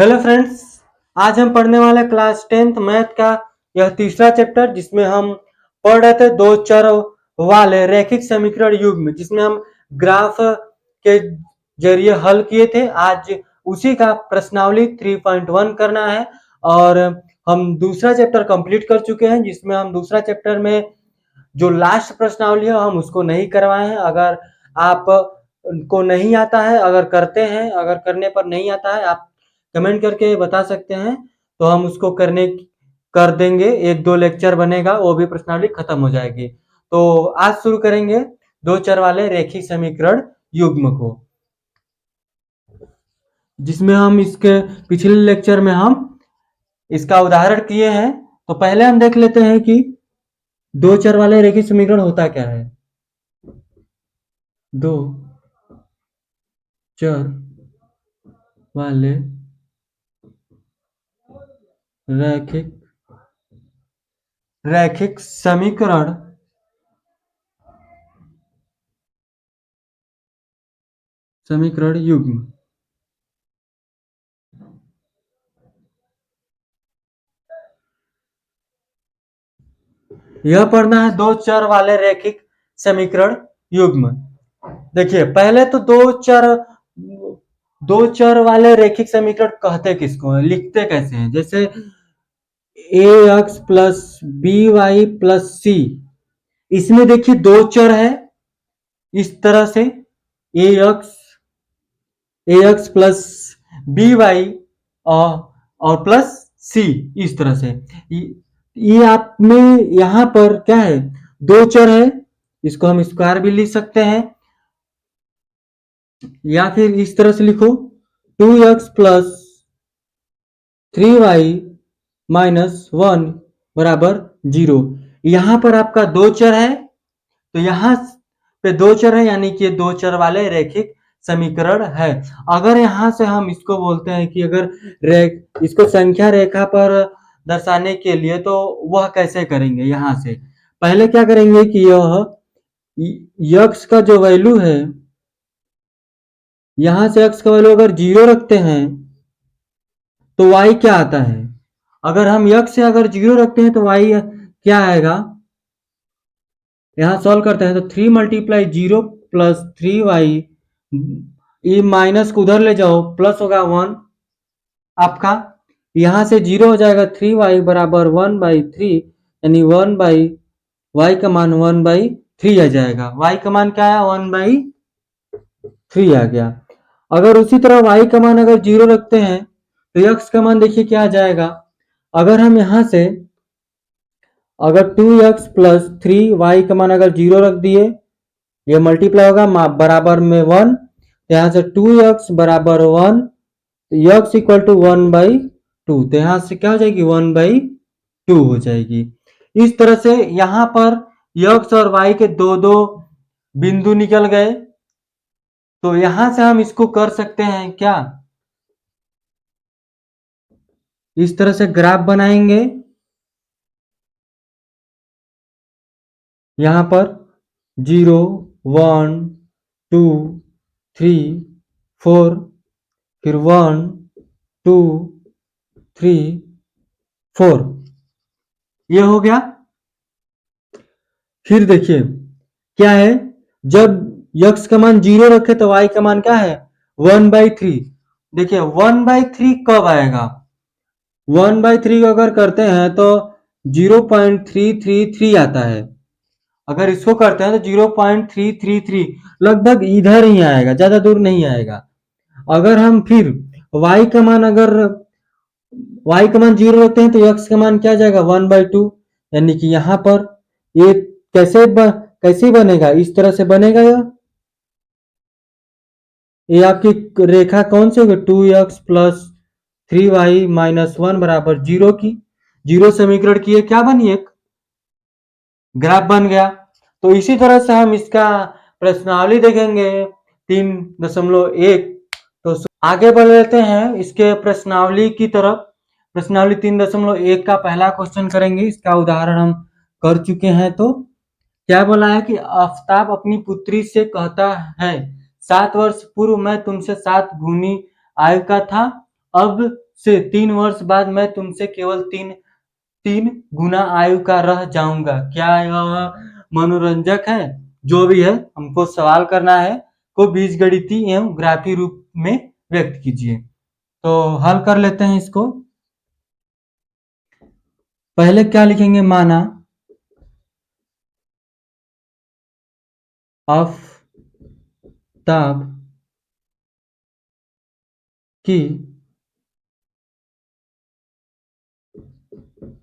Hello friends, आज हम पढ़ने वाले क्लास 10th मैथ का यह तीसरा चैप्टर जिसमें हम पढ़ रहे थे दो चर वाले रैखिक समीकरण युग्म जिसमें हम ग्राफ के जरिए हल किए थे। आज उसी का प्रश्नावली 3.1 करना है और हम दूसरा चैप्टर कंप्लीट कर चुके हैं जिसमें हम दूसरा चैप्टर में जो लास्ट प्रश्नावली है हम उसको नहीं करवाए हैं। अगर आप को नहीं आता है, अगर करते हैं, अगर करने पर नहीं आता है, आप कमेंट करके बता सकते हैं तो हम उसको कर देंगे। एक दो लेक्चर बनेगा, वो भी प्रश्नावली खत्म हो जाएगी। तो आज शुरू करेंगे दो चर वाले रेखिक समीकरण युग्म को, जिसमें हम इसके पिछले लेक्चर में हम इसका उदाहरण किए हैं। तो पहले हम देख लेते हैं कि दो चर वाले रेखिक समीकरण होता क्या है। दो चर वाले रैखिक समीकरण युग्म। यह पढ़ना है दो चर वाले रैखिक समीकरण युग्म। देखिए, पहले तो दो चर वाले रैखिक समीकरण कहते किसको हैं, लिखते कैसे हैं। जैसे A X plus B Y plus C, इसमें देखिए दो चर है इस तरह से A X plus B Y और प्लस सी, इस तरह से। ये आप में यहां पर क्या है, दो चर है, इसको हम स्क्वायर भी लिख सकते हैं या फिर इस तरह से लिखो 2x प्लस 3y माइनस 1 बराबर 0। यहां पर आपका दो चर है, तो यहां पे दो चर है यानी कि दो चर वाले रैखिक समीकरण है। अगर यहां से हम इसको बोलते हैं कि अगर इसको संख्या रेखा पर दर्शाने के लिए, तो वह कैसे करेंगे। यहां से पहले क्या करेंगे कि यह x का जो वैल्यू है, यहां से x का वैल्यू अगर 0 रखते हैं तो y क्या आता है। अगर हम x से अगर 0 रखते हैं तो y क्या आएगा, यहां सॉल्व करते हैं तो 3 मल्टीप्लाई 0 प्लस 3y, ये माइनस को उधर ले जाओ, प्लस होगा 1 आपका, यहां से 0 हो जाएगा, 3y बराबर 1/3, यानी 1/y का मान 1/3 आ जाएगा। y का मान क्या है, 1/3 आ गया। अगर उसी तरह y का मान अगर 0 रखते हैं तो x का मान देखिए क्या आ जाएगा। अगर हम यहां से अगर 2x प्लस 3y का मान अगर 0 रख दिए, ये मल्टीप्लाई होगा बराबर में 1, तो यहां से 2x बराबर 1, तो x इक्वल टू 1/2, तो यहां से क्या हो जाएगी 1/2 हो जाएगी। इस तरह से यहां पर x और y के दो दो बिंदु निकल गए, तो यहां से हम इसको कर सकते हैं क्या, इस तरह से ग्राफ बनाएंगे। यहां पर 0 1 2 3 4, फिर 1 2 3 4, ये हो गया। फिर देखिए क्या है, जब x का मान 0 रखे तो y का मान क्या है 1/3। देखिए 1/3 कब आएगा, 1/3 अगर करते हैं तो 0.333 आता है। अगर इसको करते हैं तो 0.333 लगभग इधर ही आएगा, ज्यादा दूर नहीं आएगा। अगर हम फिर y का मान 0 रखते हैं तो x का मान क्या जाएगा 1/2, यानी कि यहां पर ये कैसे बनेगा, इस तरह से बनेगा। ये आपकी रेखा कौन सी होगी, 2x प्लस 3y माइनस 1 बराबर 0 की, 0 समीकरण की ये क्या बनी, एक ग्राफ बन गया। तो इसी तरह से हम इसका प्रश्नावली देखेंगे 3.1। तो आगे बढ़ लेते हैं इसके प्रश्नावली की तरफ। प्रश्नावली 3.1 का पहला क्वेश्चन करेंगे, इसका उदाहरण हम कर चुके हैं। तो क्या बोला है कि आफ्ताब अपनी पुत्री से कहता है, 7 वर्ष पूर्व मैं तुमसे 7 गुनी आयु का था अब से 3 वर्ष बाद मैं तुमसे केवल 3 गुना आयु का रह जाऊंगा। क्या यह मनोरंजक है? जो भी है, हमको सवाल करना है को बीजगणितीय एवं ग्राफी रूप में व्यक्त कीजिए। तो हल कर लेते हैं इसको। पहले क्या लिखेंगे? माना आफताब की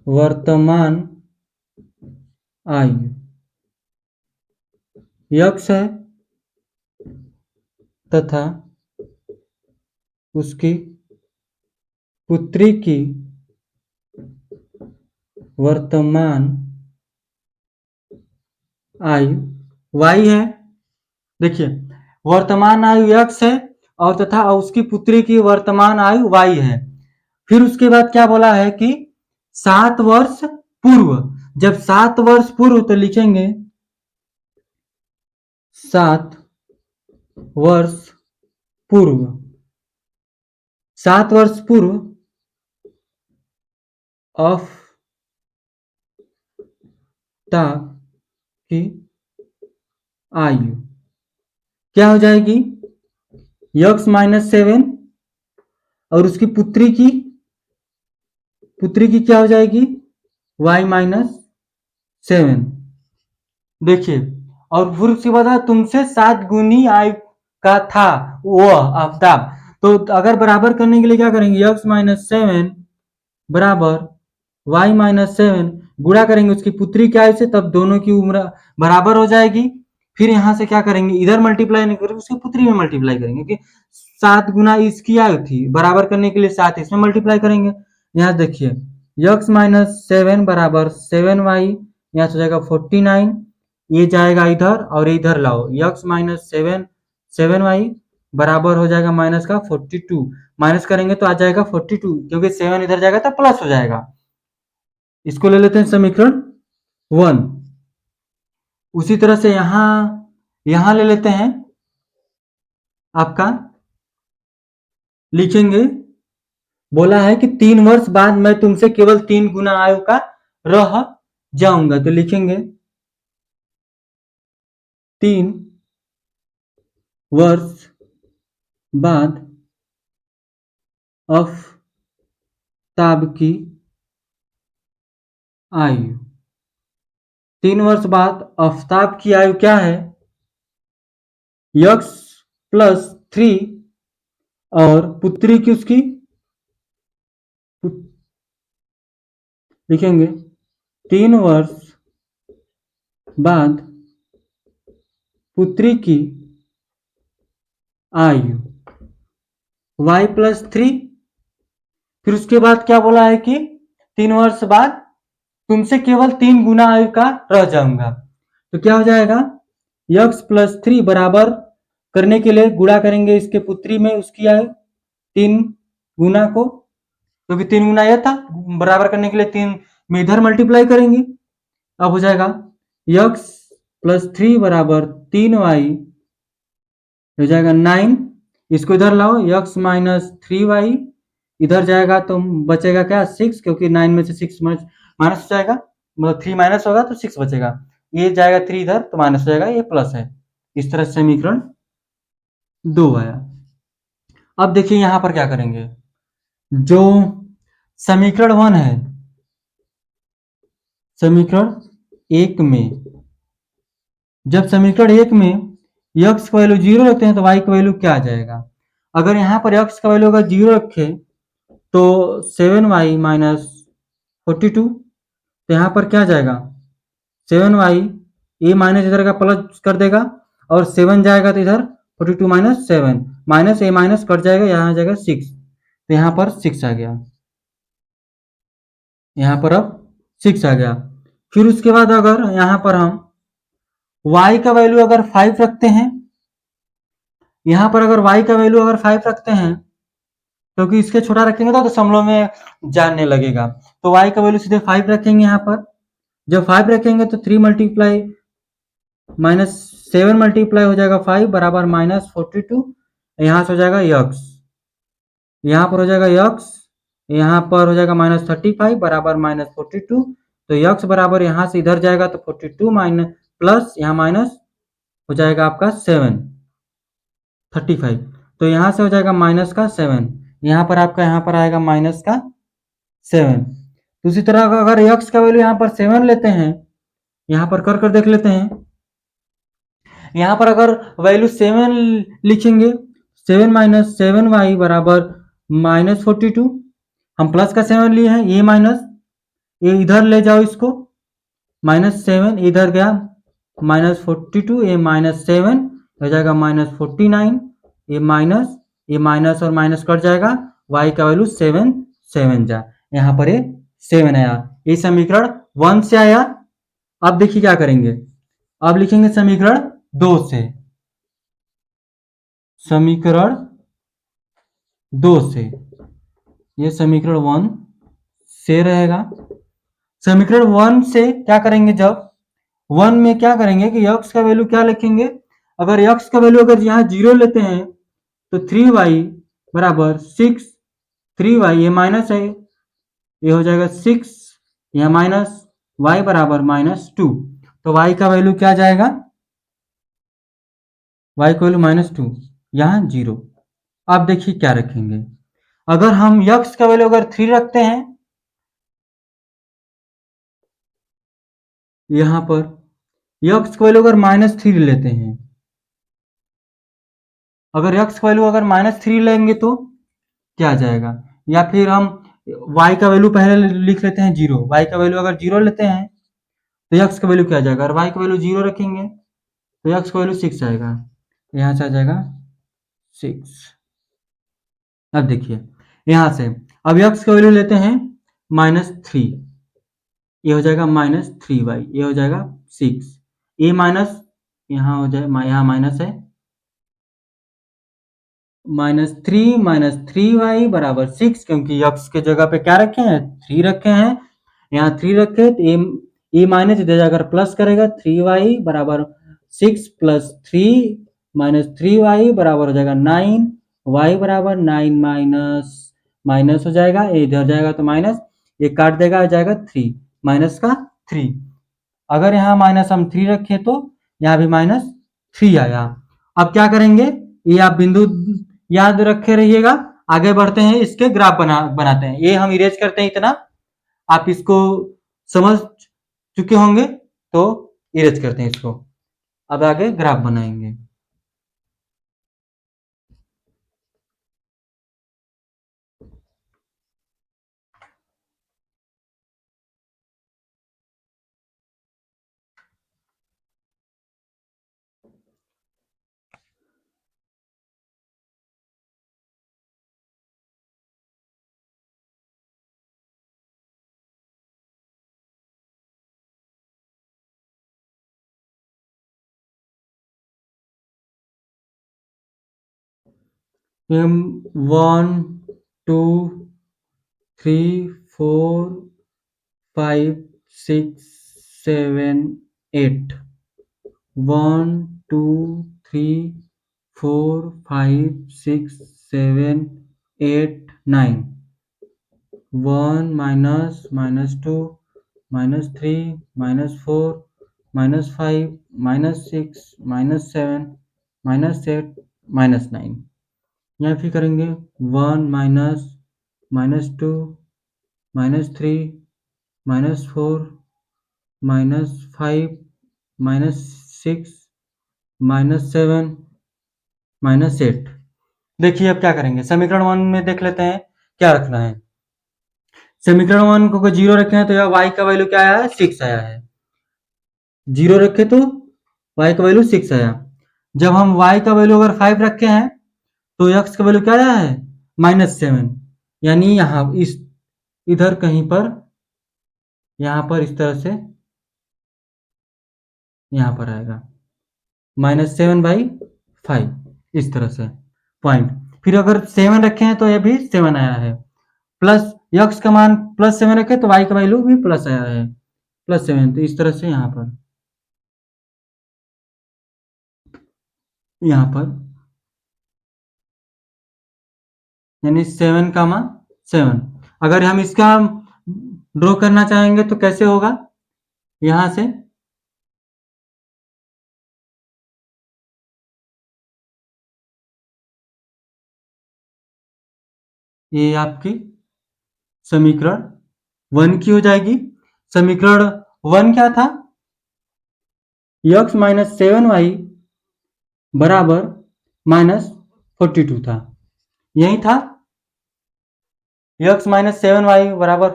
वर्तमान आयु x है तथा उसकी पुत्री की वर्तमान आयु y है। देखिए, वर्तमान आयु x है और तथा उसकी पुत्री की वर्तमान आयु y है। फिर उसके बाद क्या बोला है कि 7 वर्ष पूर्व। जब 7 वर्ष पूर्व तो लिखेंगे 7 वर्ष पूर्व। 7 वर्ष पूर्व आफताब की आयु क्या हो जाएगी? x माइनस 7 और उसकी पुत्री की क्या हो जाएगी? y minus 7। देखिए, और फिर उसके बाद तुमसे 7 गुनी आयु का था वो आफ्ताब। तो अगर बराबर करने के लिए क्या करेंगे? x माइनस 7 बराबर y माइनस 7 गुणा करेंगे उसकी पुत्री की आयु से, तब दोनों की उम्र बराबर हो जाएगी। फिर यहाँ से क्या करेंगे? इधर मल्टीप्लाई नहीं करेंगे, उसकी पुत्री में मल्टीप्लाई करेंगे, क्योंकि 7 गुना इसकी आयु थी। बराबर करने के लिए 7 इसमें मल्टीप्लाई करेंगे। यहाँ देखिए, x माइनस 7 बराबर 7y, यहाँ से जाएगा 49, ये जाएगा इधर और इधर लाओ। x माइनस 7y बराबर हो जाएगा माइनस का 42। माइनस करेंगे तो आ जाएगा 42, क्योंकि 7 इधर जाएगा तो प्लस हो जाएगा। इसको ले लेते हैं समीकरण 1। उसी तरह से यहां ले लेते हैं। आपका लिखेंगे, बोला है कि 3 वर्ष बाद मैं तुमसे केवल 3 गुना आयु का रह जाऊंगा। तो लिखेंगे 3 वर्ष बाद आफताब की आयु। 3 वर्ष बाद आफताब की आयु क्या है? x प्लस 3 और पुत्री की उसकी लिखेंगे 3 वर्ष बाद पुत्री की आयु y प्लस 3। फिर उसके बाद क्या बोला है कि 3 वर्ष बाद तुमसे केवल 3 गुना आयु का रह जाऊंगा। तो क्या हो जाएगा? x प्लस 3 बराबर करने के लिए गुणा करेंगे इसके पुत्री में उसकी आयु 3 गुना को, क्योंकि 3 गुना यह था। बराबर करने के लिए 3 में इधर मल्टीप्लाई करेंगे। अब हो जाएगा x प्लस 3 बराबर 3y हो जाएगा 9। इसको इधर लाओ, x माइनस 3y इधर जाएगा तो बचेगा क्या? 6, क्योंकि 9 में से 6 माइनस हो जाएगा, मतलब 3 माइनस होगा तो 6 बचेगा। ये जाएगा 3 इधर तो माइनस हो जाएगा, ये प्लस है। इस तरह समीकरण 2 आया। अब देखिए यहां पर क्या करेंगे। जो समीकरण 1 है, समीकरण 1 में जब समीकरण 1 में x का वैल्यू 0 रखते हैं तो y का वैल्यू क्या आ जाएगा? अगर यहाँ पर x का वैल्यू अगर 0 रखे तो 7y माइनस 42, तो यहाँ पर क्या जाएगा? 7y, ये माइनस इधर का प्लस कर देगा और 7 जाएगा तो इधर 42 माइनस 7, माइनस ए माइनस कट जाएगा, यहाँ आ जाएगा 6। तो यहाँ पर 6 आ गया, यहाँ पर अब 6 आ गया। फिर उसके बाद अगर यहाँ पर हम y का वैल्यू अगर 5 रखते हैं, यहाँ पर अगर y का वैल्यू अगर 5 रखते हैं, क्योंकि इसके छोटा रखेंगे तो दशमलव में जानने लगेगा, तो y का वैल्यू सीधे 5 रखेंगे। यहाँ पर जब 5 रखेंगे तो 3 मल्टीप्लाई माइनस 7 मल्टीप्लाई हो जाएगा 5 बराबर माइनस 42, यहाँ से हो जाएगा x। यहाँ पर हो जाएगा यक्स, यहाँ पर हो जाएगा -35 बराबर -42। तो यक्स बराबर यहाँ से इधर जाएगा तो 42 माइनस प्लस यहाँ माइनस हो जाएगा आपका 7 35। तो यहाँ से हो जाएगा माइनस का 7, यहाँ पर आपका यहाँ पर आएगा माइनस का 7। दूसरी तरह अगर यक्स का वैल्यू यहाँ पर 7 लेते हैं, यहाँ पर कर देख लेते हैं। यहाँ पर अगर वैल्यू 7 लिखेंगे, 7 माइनस 7y बराबर -42। हम प्लस का 7 लिए हैं, ये माइनस, ये इधर ले जाओ इसको, -7 इधर गया, -42, ये -7 हो जाएगा -49, ये माइनस और माइनस कट जाएगा, y का वैल्यू 7 7 जा, यहाँ पर ये 7 आया। ये समीकरण 1 से आया। अब देखिए क्या करेंगे, अब लिखेंगे समीकरण 2 से, समीकरण 2 से, ये समीकरण 1 से रहेगा। समीकरण 1 से क्या करेंगे, जब 1 में क्या करेंगे कि यक्स का वैल्यू क्या लिखेंगे, अगर यक्स का वैल्यू अगर यहाँ 0 लेते हैं तो 3y बराबर 6, 3y ये माइनस है, ये हो जाएगा 6, यहाँ माइनस, y बराबर -2। तो y का वैल्यू क्या जाएगा, y का वैल्यू -2, यहाँ 0। अब देखिए क्या रखेंगे, अगर हम यक्स का वैल्यू अगर 3 रखते हैं, यहाँ पर यक्स का वैल्यू अगर -3 लेते हैं, अगर यक्स का वैल्यू अगर -3 लेंगे तो क्या आ जाएगा, या फिर हम y का वैल्यू पहले लिख लेते हैं 0, y का वैल्यू अगर 0 लेते हैं तो यक्स का वैल्यू क्या आ जाएगा, अगर y का वैल्यू 0 रखेंगे तो यक्स का वैल्यू 6 आएगा, यहाँ से आ जाएगा 6। अब देखिए यहाँ से, अब यक्स का वैल्यू लेते हैं -3, ये हो जाएगा -3y, ये हो जाएगा 6, ये माइनस यहाँ हो जाए, यहाँ माइनस है, -3 बराबर 6, क्योंकि यक्स के जगह पे क्या रखे हैं, 3 रखे हैं, यहाँ 3 रखे तो ये माइनस इधर जाकर प्लस करेगा, 3y बराबर 6 प्लस 3 -3y बराबर हो जाएगा 9, y बराबर 9 माइनस माइनस हो जाएगा, ये इधर जाएगा तो माइनस, ये काट देगा, हो जाएगा 3 माइनस का 3। अगर यहाँ माइनस हम 3 रखें तो यहाँ भी -3 आया। अब क्या करेंगे, ये आप बिंदु याद रखे रहिएगा। आगे बढ़ते हैं, इसके ग्राफ बनाते हैं। ये हम इरेज करते हैं इतना, आप इसको समझ चुके होंगे तो इरेज करते हैं इसको। अब आगे ग्राफ बनाएंगे। हम 1 2 3 4 5 6 7 8, 1 2 3 4 5 6 7 8 9, 1 -2 -3 -4 -5 -6 -7 -8 -9। यहाँ फिर करेंगे 1 -2 -3 -4 -5 -6 -7 -8। देखिए अब क्या करेंगे, समीकरण 1 में देख लेते हैं क्या रखना है। समीकरण 1 को 0 रखे हैं तो यह y का वैल्यू क्या आया है, 6 आया है। 0 रखे तो y का वैल्यू 6 आया। जब हम y का वैल्यू अगर 5 रखे हैं तो x का वैल्यू क्या आया है, -7, यानी यहाँ इस इधर कहीं पर, यहाँ पर इस तरह से यहाँ पर आएगा -7/5, इस तरह से पॉइंट। फिर अगर 7 रखे हैं तो ये भी 7 आया है, प्लस यक्स का मान +7 रखे तो y का वैल्यू भी प्लस आया है, +7। तो इस तरह से यहाँ पर यानी 7,7। अगर हम इसका ड्रॉ करना चाहेंगे तो कैसे होगा? यहां से ये आपकी समीकरण 1 की हो जाएगी। समीकरण 1 क्या था? x माइनस 7y बराबर -42 था। यही था x माइनस 7y बराबर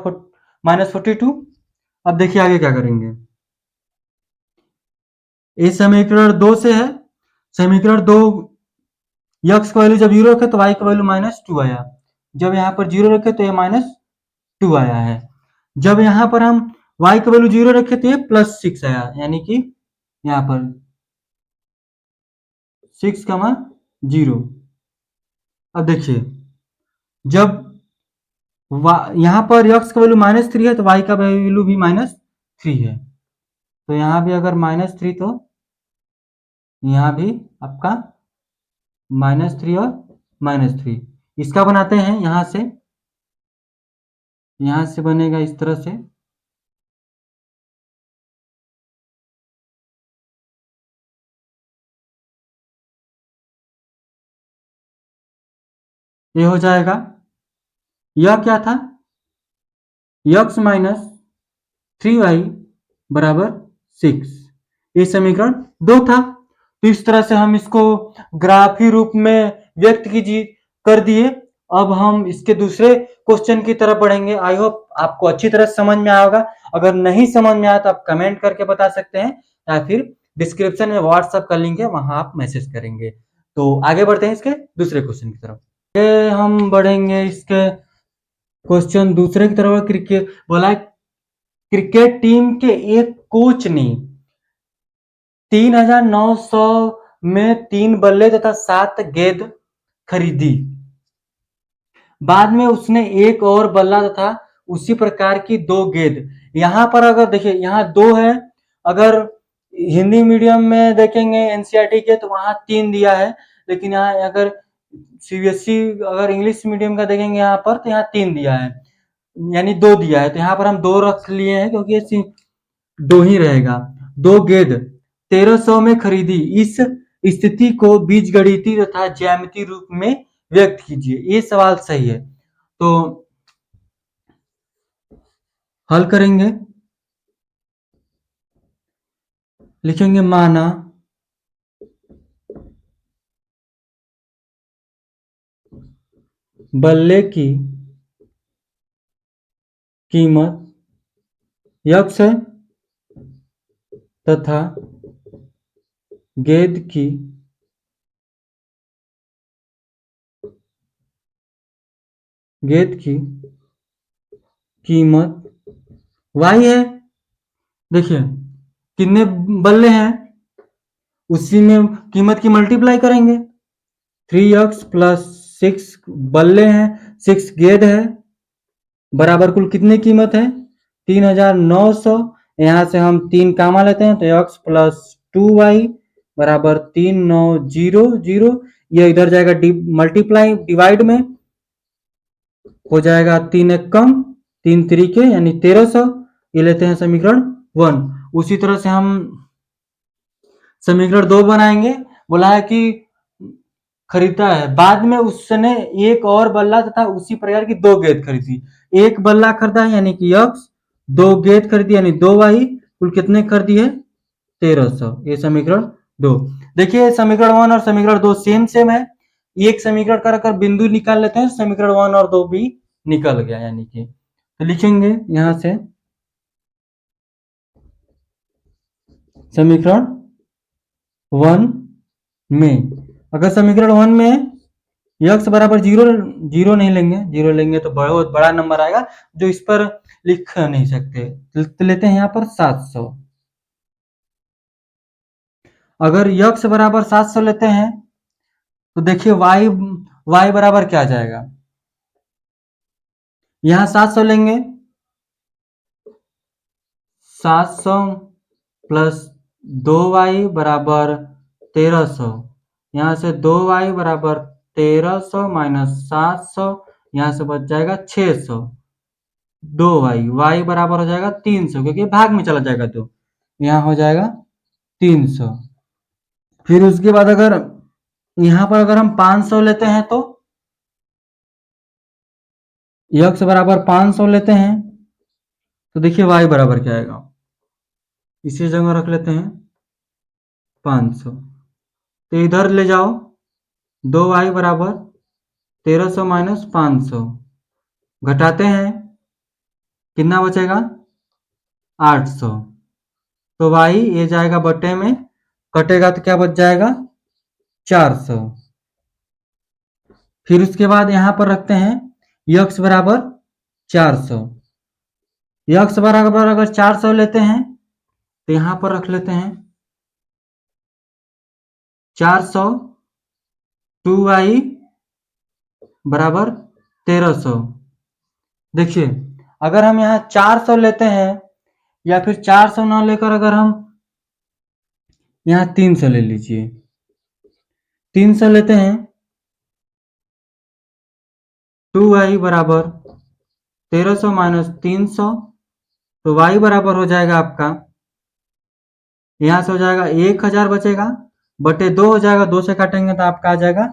-42। अब देखिए आगे क्या करेंगे। ये समीकरण 2 से है। समीकरण 2, x का वैल्यू जब 0 रखे तो y का वैल्यू -2 आया। जब यहाँ पर 0 रखे तो ये -2 आया है। जब यहाँ पर हम y का वैल्यू 0 रखे तो ये +6 आया, यानी कि यहाँ पर 6,0। अब देखिए जब यहाँ पर x का वैल्यू -3 है तो y का वैल्यू भी -3 है। तो यहाँ भी अगर -3 तो यहाँ भी आपका -3 और -3। इसका बनाते हैं यहाँ से बनेगा इस तरह से। ये हो जाएगा, यह क्या था? x माइनस 3y बराबर 6। ये समीकरण 2 था। तो इस तरह से हम इसको ग्राफी रूप में व्यक्त कीजिए कर दिए। अब हम इसके दूसरे क्वेश्चन की तरफ बढ़ेंगे। आई होप आपको अच्छी तरह समझ में आया होगा। अगर नहीं समझ में आया तो आप कमेंट करके बता सकते हैं, या फिर डिस्क्रिप्शन में व्हाट्सएप का लिंक है, वहां आप मैसेज करेंगे। तो आगे बढ़ते हैं इसके दूसरे क्वेश्चन की तरफ। हम बढ़ेंगे इसके क्वेश्चन दूसरे की तरफ। क्रिकेट बोला है, क्रिकेट टीम के एक कोच ने 3,900 में 3 बल्ले तथा 7 गेंद खरीदी। बाद में उसने एक और बल्ला तथा उसी प्रकार की 2 गेंद। यहाँ पर अगर देखिए यहाँ 2 है, अगर हिंदी मीडियम में देखेंगे एनसीईआरटी के तो वहां 3 दिया है, लेकिन यहाँ अगर सीबीएसई अगर इंग्लिश मीडियम का देखेंगे यहाँ पर तो यहाँ 3 दिया है, यानी 2 दिया है। तो यहाँ पर हम 2 रख लिए हैं क्योंकि ये 2 ही रहेगा। 2 गेंद 1,300 में खरीदी। इस स्थिति को बीजगणितीय तथा ज्यामितीय रूप में व्यक्त कीजिए। ये सवाल सही है, तो हल करेंगे। लिखेंगे माना बल्ले की कीमत x है तथा गेंद की कीमत y है। देखिए कितने बल्ले हैं, उसी में कीमत की मल्टीप्लाई करेंगे। 3x प्लस 6 बल्ले हैं, 6 गेंद है, बराबर कुल कितनी कीमत है? 3,900। यहाँ से हम 3 कामा लेते हैं तो x प्लस 2y बराबर 3,900। ये इधर जाएगा मल्टीप्लाई डिवाइड में, हो जाएगा 3 एक कम 3 तरीके यानी 1,300। ये लेते हैं समीकरण 1। उसी तरह से हम समीकरण 2 बनाएंगे। बोला है कि खरीदता है, बाद में उसने एक और बल्ला तथा उसी प्रकार की 2 गेंद खरीदी। एक बल्ला खरीदा यानी कि x, 2 गेंद खरीदी यानी 2y, कुल कितने खरीदी है? 1,300। ये समीकरण 2। देखिए समीकरण 1 और समीकरण 2 सेम है। एक समीकरण कर बिंदु निकाल लेते हैं, समीकरण 1 और 2 भी निकल गया, यानी कि तो लिखेंगे यहां से समीकरण 1 में, अगर समीकरण 1 में x बराबर 0 नहीं लेंगे, 0 लेंगे तो बहुत बड़ा नंबर आएगा जो इस पर लिख नहीं सकते। तो लेते हैं यहाँ पर 700। अगर x बराबर 700 लेते हैं तो देखिए y बराबर क्या आ जाएगा? यहाँ 700 लेंगे, 700 प्लस 2y बराबर 1,300। यहाँ से 2y बराबर 1300 माइनस 700, यहाँ से बच जाएगा 600, 2y, y बराबर हो जाएगा 300, क्योंकि भाग में चला जाएगा तो यहाँ हो जाएगा 300। फिर उसके बाद अगर यहाँ पर अगर हम 500 लेते हैं तो x बराबर 500 लेते हैं तो देखिए y बराबर क्या आएगा, इसी जगह रख लेते हैं 500, तो इधर ले जाओ 2y बराबर 1300 माइनस 500, घटाते हैं कितना बचेगा 800, तो y ये जाएगा बटे में, कटेगा तो क्या बच जाएगा 400। फिर उसके बाद यहां पर रखते हैं x बराबर 400, x बराबर अगर 400 लेते हैं तो यहां पर रख लेते हैं 400, 2y बराबर 1300। देखिए अगर हम यहाँ 400 लेते हैं या फिर 400 ना लेकर अगर हम यहाँ 300 ले लीजिए, 300 लेते हैं 2y बराबर 1300 माइनस 300, तो y बराबर हो जाएगा आपका, यहाँ से हो जाएगा 1000 बचेगा, बटे 2 हो जाएगा, 2 से काटेंगे तो आपका आ जाएगा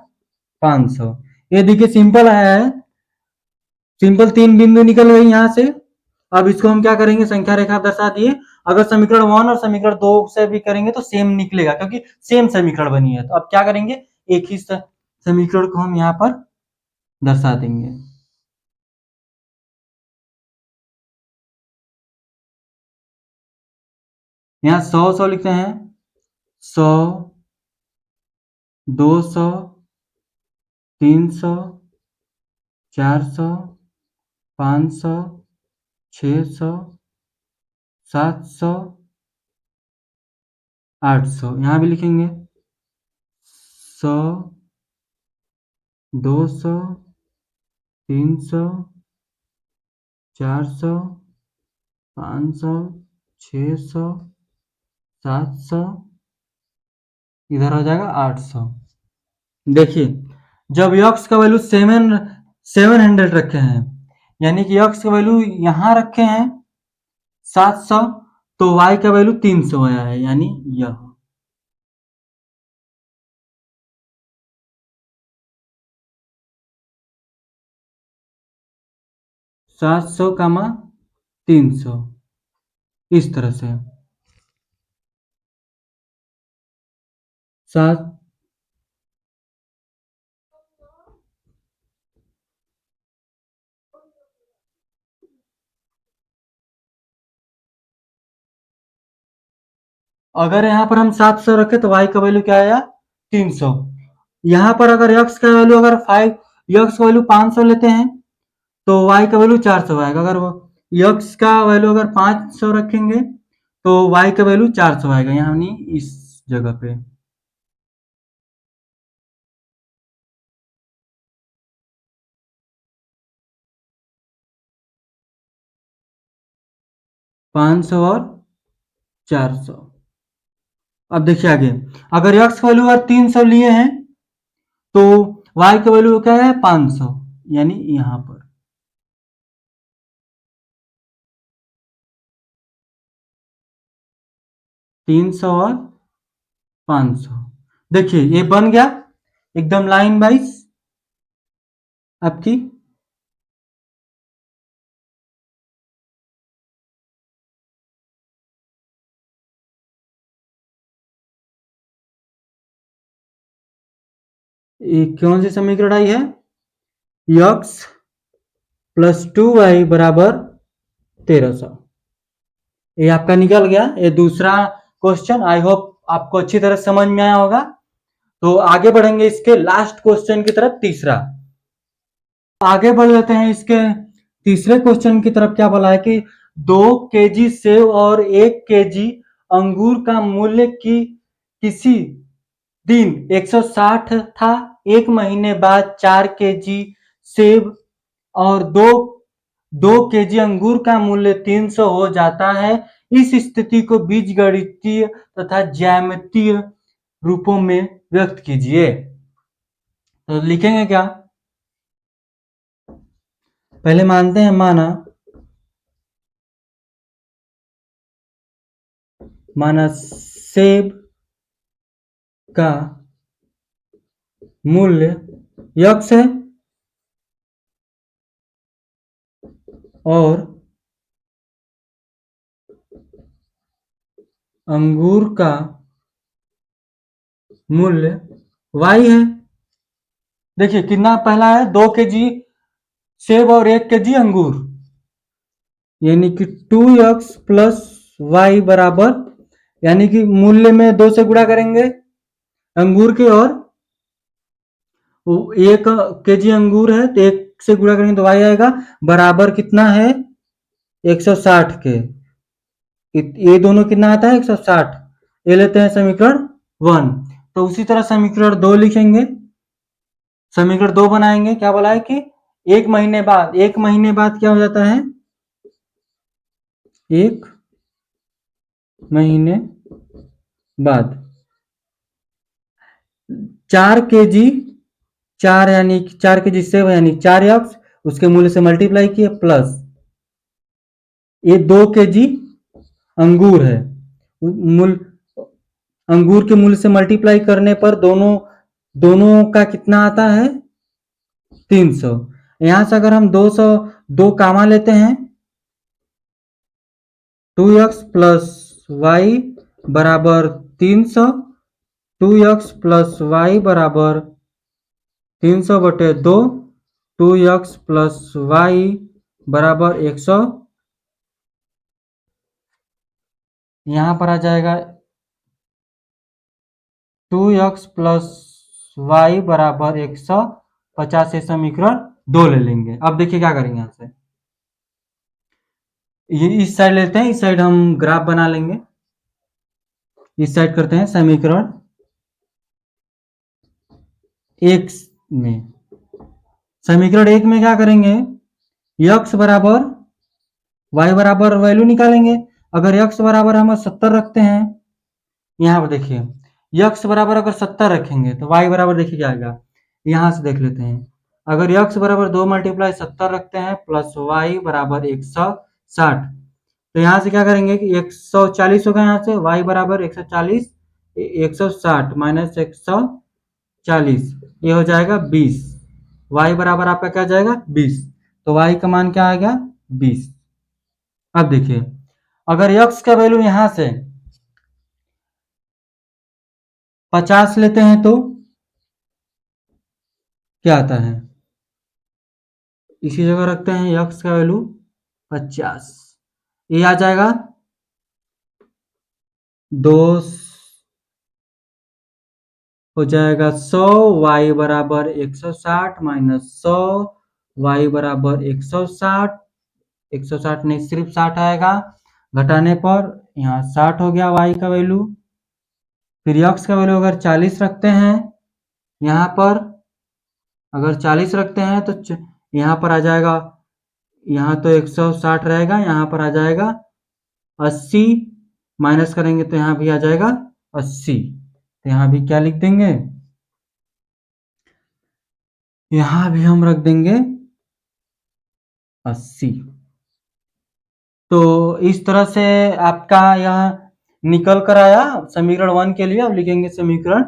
500। ये देखिए सिंपल है, सिंपल 3 बिंदु निकल गई यहाँ से। अब इसको हम क्या करेंगे, संख्या रेखा दर्शा दिए, अगर समीकरण 1 और समीकरण 2 से भी करेंगे तो सेम निकलेगा, क्योंकि सेम समीकरण बनी है। तो अब क्या करेंगे, एक ही समीकरण को हम यहाँ पर दर्शा देंगे। यहाँ 100 लिखते हैं, 100, 200, 300, 400, 500, 600, 700, 800, यहाँ भी लिखेंगे 100, 200, 300, 400, 500, 600, 700, इधर हो जाएगा 800। देखिए जब x का वैल्यू 700 रखे हैं, यानी कि x का वैल्यू यहां रखे हैं 700, तो y का वैल्यू 300 आया है, यानी यह 700 कामा 300, इस तरह से 7। अगर यहाँ पर हम 700 रखे तो y का वैल्यू क्या आया 300। यहाँ पर अगर x का वैल्यू अगर 500 लेते हैं तो y का वैल्यू 400 आएगा। अगर x का वैल्यू अगर 500 रखेंगे तो y का वैल्यू 400 आएगा, यानी इस जगह पे। पाँच सौ और 400। अब देखिए आगे, अगर x का वैल्यू अगर 300 लिए हैं तो y का वैल्यू क्या है 500, यानी यहां पर 300 और 500। देखिए ये बन गया एकदम लाइन वाइज आपकी। ये कौन सी समीकरण आई है, x प्लस 2y बराबर 1300, ये आपका निकल गया। ये दूसरा क्वेश्चन, आई होप आपको अच्छी तरह समझ में आया होगा। तो आगे बढ़ेंगे इसके लास्ट क्वेश्चन की तरफ, तीसरा। आगे बढ़ लेते हैं इसके तीसरे क्वेश्चन की तरफ। क्या बोला है कि 2 केजी सेब और 1 केजी अंगूर का मूल्य की किसी दिन 160 था, एक महीने बाद 4 केजी सेब और 2 केजी अंगूर का मूल्य 300 हो जाता है। इस स्थिति को बीजगणितीय तथा ज्यामितीय रूपों में व्यक्त कीजिए। तो लिखेंगे क्या, पहले मानते हैं, माना सेब का मूल्य यक्स है और अंगूर का मूल्य y है। देखिए कितना पहला है, 2 kg सेब और 1 kg अंगूर, यानी कि 2x प्लस वाई बराबर, यानी कि मूल्य में 2 से गुणा करेंगे अंगूर के, और 1 kg अंगूर है तो 1 से गुणा करेंगे तो y आएगा, बराबर कितना है 160 के। ये दोनों कितना आता है 160, ये लेते हैं समीकरण 1। तो उसी तरह समीकरण 2 लिखेंगे, समीकरण 2 बनाएंगे। क्या बोला है कि 1 महीने बाद, 1 महीने बाद क्या हो जाता है, 1 महीने बाद 4 kg, 4 यानी 4 kg सेब यानी 4x, उसके मूल्य से मल्टीप्लाई किए, प्लस ये 2 kg अंगूर है, मूल्य अंगूर के मूल्य से मल्टीप्लाई करने पर दोनों दोनों का कितना आता है 300। यहां से अगर हम 2 कामा लेते हैं, 2x प्लस वाई बराबर 300, 2x प्लस वाई बराबर 300/2, 2x प्लस वाई बराबर 100, यहाँ पर आ जाएगा 2x प्लस वाई बराबर 150 से समीकरण 2 ले लेंगे। अब देखिए क्या करेंगे, यहाँ से ये इस साइड लेते हैं, इस साइड हम ग्राफ बना लेंगे, इस साइड करते हैं समीकरण 1 में। समीकरण 1 में क्या करेंगे, x बराबर y बराबर वैल्यू निकालेंगे। अगर x बराबर हम 70 रखते हैं, यहाँ पर देखिए x बराबर अगर 70 रखेंगे तो y बराबर देखिए क्या आएगा, यहाँ से देख लेते हैं। अगर x बराबर 2 × 70 रखते हैं प्लस y बराबर 160, तो यहाँ से क्या करेंगे कि 140 होगा, यहाँ से y बराबर 140, 160 माइनस 140, ये हो जाएगा 20, y बराबर आपका क्या जाएगा 20, तो y का मान क्या आ गया 20। अब देखिए अगर x का वैल्यू यहां से 50 लेते हैं तो क्या आता है, इसी जगह रखते हैं x का वैल्यू 50, ये आ जाएगा 2 हो जाएगा 100, y बराबर 160 माइनस 100, y बराबर 160, 160 नहीं सिर्फ 60 आएगा, घटाने पर यहाँ 60 हो गया y का वैल्यू। फिर x का वैल्यू अगर 40 रखते हैं, यहाँ पर अगर 40 रखते हैं तो यहाँ पर आ जाएगा, यहाँ तो 160 रहेगा, यहाँ पर आ जाएगा 80, माइनस करेंगे तो यहाँ भी आ जाएगा 80, तो यहाँ भी क्या लिख देंगे, यहाँ भी हम रख देंगे 80। तो इस तरह से आपका यहाँ निकल कर आया समीकरण 1 के लिए। अब लिखेंगे समीकरण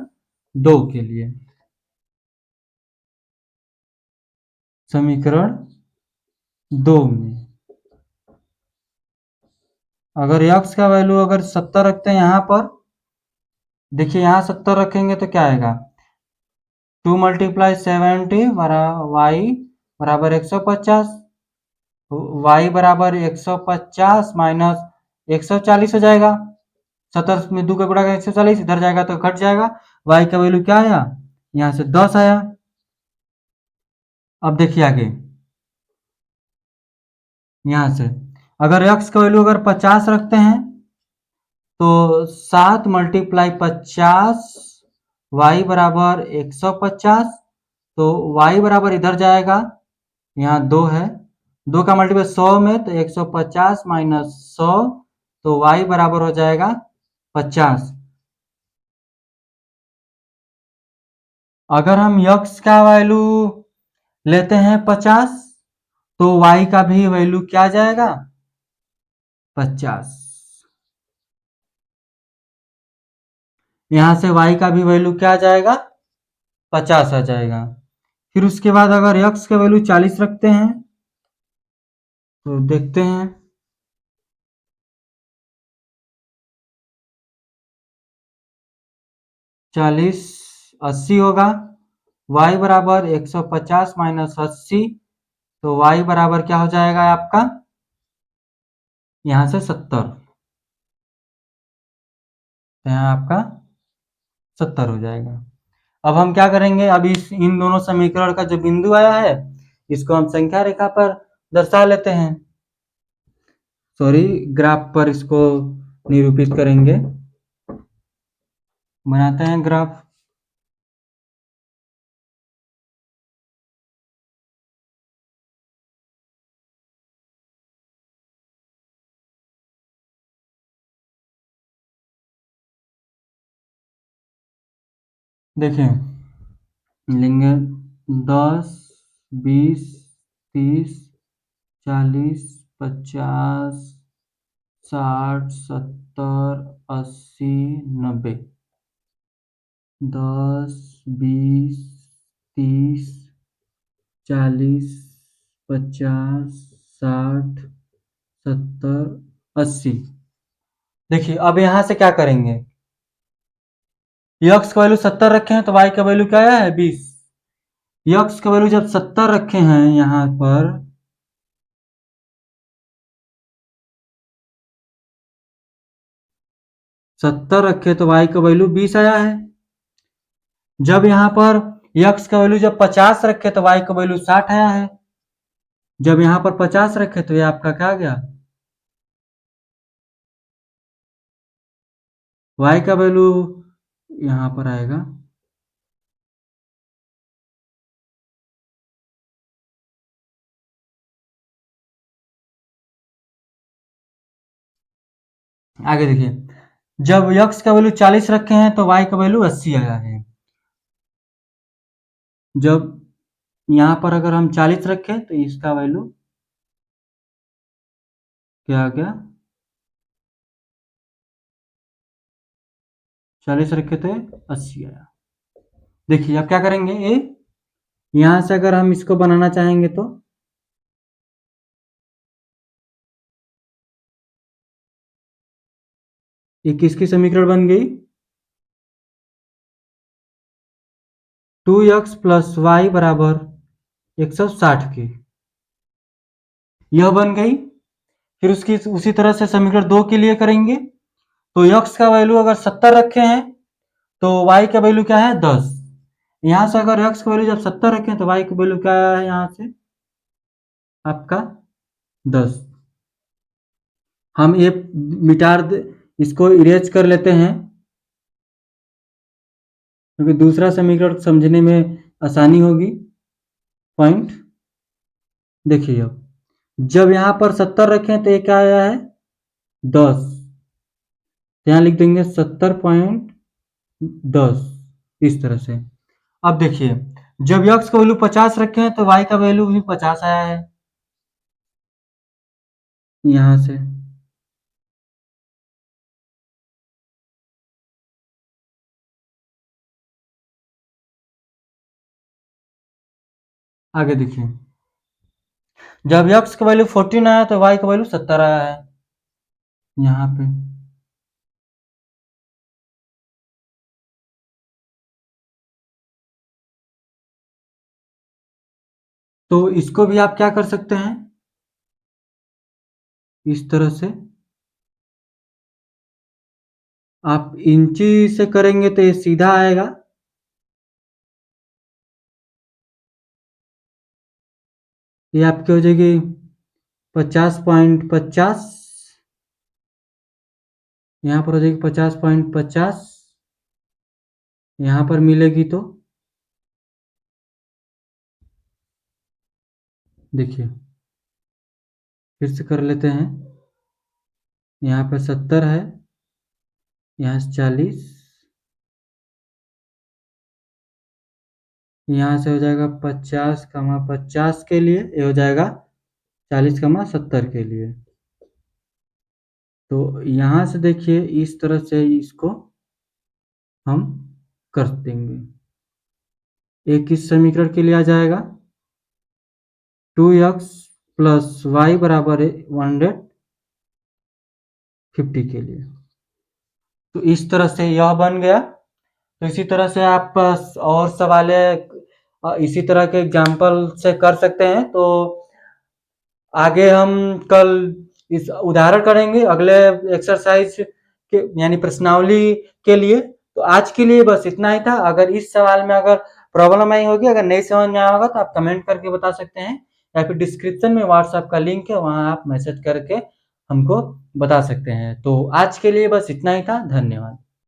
2 के लिए। समीकरण 2 में अगर x का वैल्यू अगर 70 रखते हैं, यहाँ पर देखिए यहाँ 70 रखेंगे तो क्या आएगा, 2 × 70 y बराबर 150, y बराबर 150 माइनस 140 हो जाएगा, 70 में 2 का गुणा करें 140, इधर जाएगा तो घट जाएगा, y का वैल्यू क्या आया, यहाँ से 10 आया। अब देखिए आगे, यहाँ से अगर x का वैल्यू अगर 50 रखते हैं तो 7 × 50 y बराबर 150, तो y बराबर इधर जाएगा, यहाँ 2 है, 2 का मल्टीप्लाई 100 में तो 150 माइनस 100, तो y बराबर हो जाएगा 50। अगर हम यक्स का वैल्यू लेते हैं 50, तो y का भी वैल्यू क्या आ जाएगा 50। यहां से y का भी वैल्यू क्या आ जाएगा 50 आ जाएगा। फिर उसके बाद अगर x का वैल्यू 40 रखते हैं तो देखते हैं, 40 80 होगा, y बराबर 150 माइनस 80, तो y बराबर क्या हो जाएगा आपका यहाँ से 70, तो यहाँ आपका 70 हो जाएगा। अब हम क्या करेंगे, अभी इन दोनों समीकरण का जो बिंदु आया है इसको हम संख्या रेखा पर दर्शा लेते हैं, सॉरी ग्राफ पर इसको निरूपित करेंगे। बनाते हैं ग्राफ। देखिए लेंगे 10 20 30 40 50 60 70 80 90, 10 20 30 40 50 60 70 80। देखिए अब यहाँ से क्या करेंगे, यक्स का वैल्यू 70 रखे हैं तो वाई का वैल्यू क्या है 20। यक्स का वैल्यू जब 70 रखे हैं यहाँ पर, सत्तर रखे तो वाई का वैल्यू 20 आया है। जब यहाँ पर यक्स का वैल्यू जब 50 रखे तो वाई का वैल्यू 60 आया है। जब यहाँ पर 50 रखे तो ये आपका क्या आ गया, वाई का वैल्यू यहाँ पर आएगा, आगे देखिए जब यक्स का वैल्यू 40 रखे हैं तो वाई का वैल्यू 80 आया है। जब यहाँ पर अगर हम 40 रखें तो इसका वैल्यू क्या आ गया 40 रखे थे 80 आया। देखिए अब क्या करेंगे, ये यहाँ से अगर हम इसको बनाना चाहेंगे तो ये किसकी समीकरण बन गई, 2x प्लस वाई बराबर 160 की, यह बन गई। फिर उसकी उसी तरह से समीकरण 2 के लिए करेंगे, तो x का वैल्यू अगर 70 रखे हैं तो y का वैल्यू क्या है 10। यहां से अगर x का वैल्यू जब 70 रखें तो y का वैल्यू क्या है यहाँ से आपका 10। हम ये मिटा इसको इरेज कर लेते हैं क्योंकि दूसरा समीकरण समझने में आसानी होगी। पॉइंट देखिए अब जब यहाँ पर 70 रखें तो ये क्या आया है 10, यहाँ लिख देंगे 70.10 इस तरह से। अब देखिए जब यक्स का वैल्यू 50 रखे हैं तो वाई का वैल्यू भी 50 आया है यहाँ से। आगे देखिए जब यक्स का वैल्यू 14 आया तो वाई का वैल्यू 70 आया है यहाँ पे। तो इसको भी आप क्या कर सकते हैं इस तरह से, आप इंची से करेंगे तो ये सीधा आएगा, ये आपकी हो जाएगी 50.50, यहाँ पर हो जाएगी 50.50, यहाँ पर मिलेगी तो देखिए फिर से कर लेते हैं, यहाँ पे 70 है, यहाँ से 40, यहाँ से हो जाएगा 50, 50 के लिए, ये हो जाएगा 40, 70 के लिए। तो यहाँ से देखिए इस तरह से इसको हम कर देंगे। एक किस समीकरण के लिए आ जाएगा 2x प्लस वाई बराबर 150 के लिए। तो इस तरह से यह बन गया। तो इसी तरह से आप और सवालें इसी तरह के एग्जाम्पल से कर सकते हैं। तो आगे हम कल इस उदाहरण करेंगे अगले एक्सरसाइज के यानी प्रश्नावली के लिए। तो आज के लिए बस इतना ही था। अगर इस सवाल में अगर प्रॉब्लम आई होगी, अगर नहीं समझ में आया होगा तो आप कमेंट करके बता सकते हैं, या फिर डिस्क्रिप्शन में व्हाट्सएप का लिंक है, वहां आप मैसेज करके हमको बता सकते हैं। तो आज के लिए बस इतना ही था। धन्यवाद।